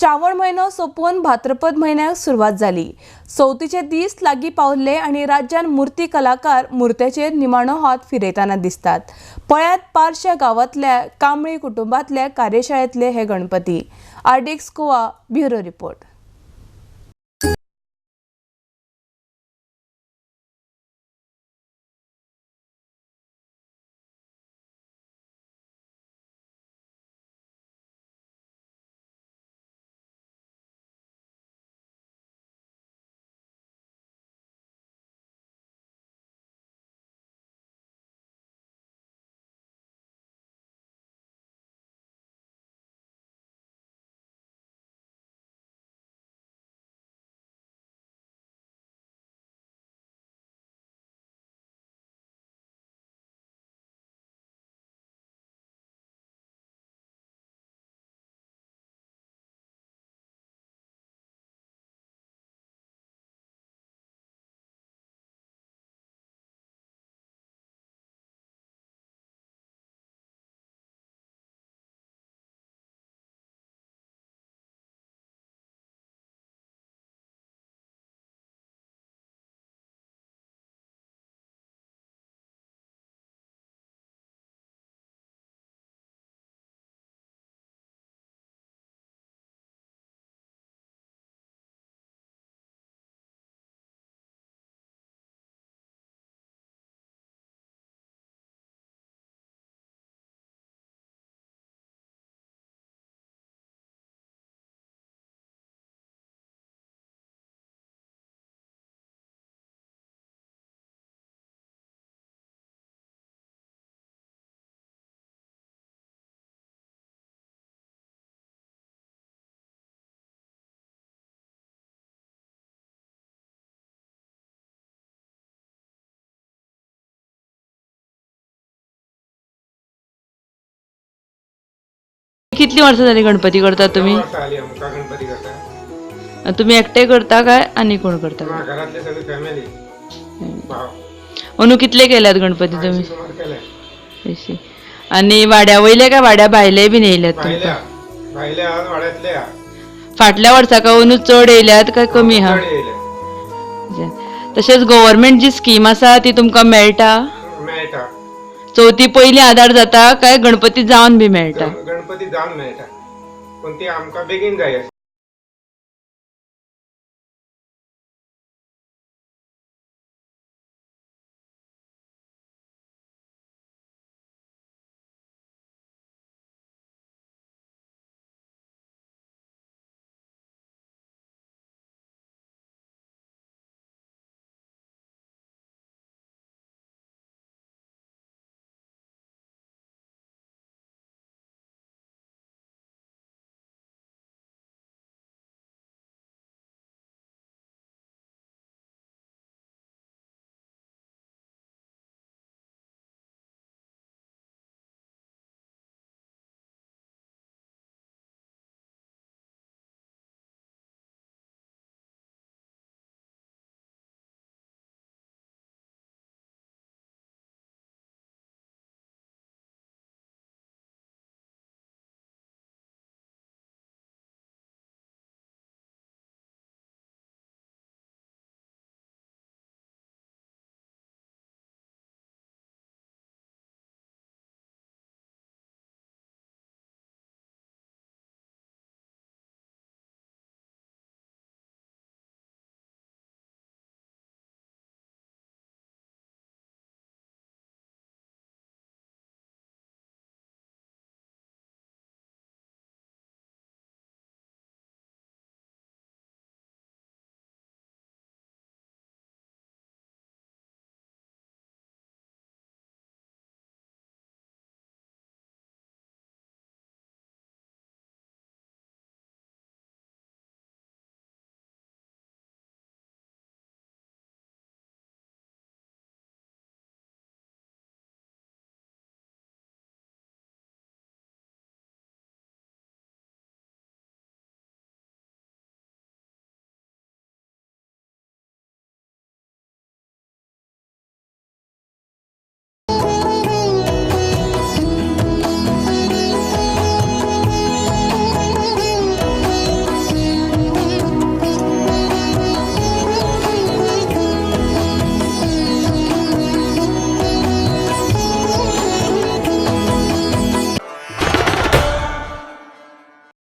श्रावण महिनो सोपून भाद्रपद महिन्याक सुरुवात झाली। चवथीचे दीस लागीं पावले आणि राज्यात मूर्ती कलाकार मुर्त्याचेर निमाणो हात फिरयताना दिसतात। पळ्यात पारशा गावातल्या कांबळी कुटुंबातल्या कार्यशाळेतले हे Ganpati. RDX Goa bureau report. कितली वर्षां झाली गणपती करता तुम्ही? गणपती करता तुम्ही एकटे करता काय आणि कोण करता? घरातले सगळे फॅमिली अनु कितले केल्यात गणपती तुम्ही? केले आणि वाड्या वयले काय वाड्या भायले बी येयल्यात तुमकां? भायले आज वाड्यातले फाटल्या वर्साका अनु चड येयल्यात काय कमी हा? तशेंच गव्हर्नमेंट जी स्कीम आसा ती तुमकां मेळटा? मेळटा। चवथी पयली आधार जाता काय गणपती जावन बी मेळटा? गणपती जावन मेळटा, पण ती आमकां बेगीन जाय।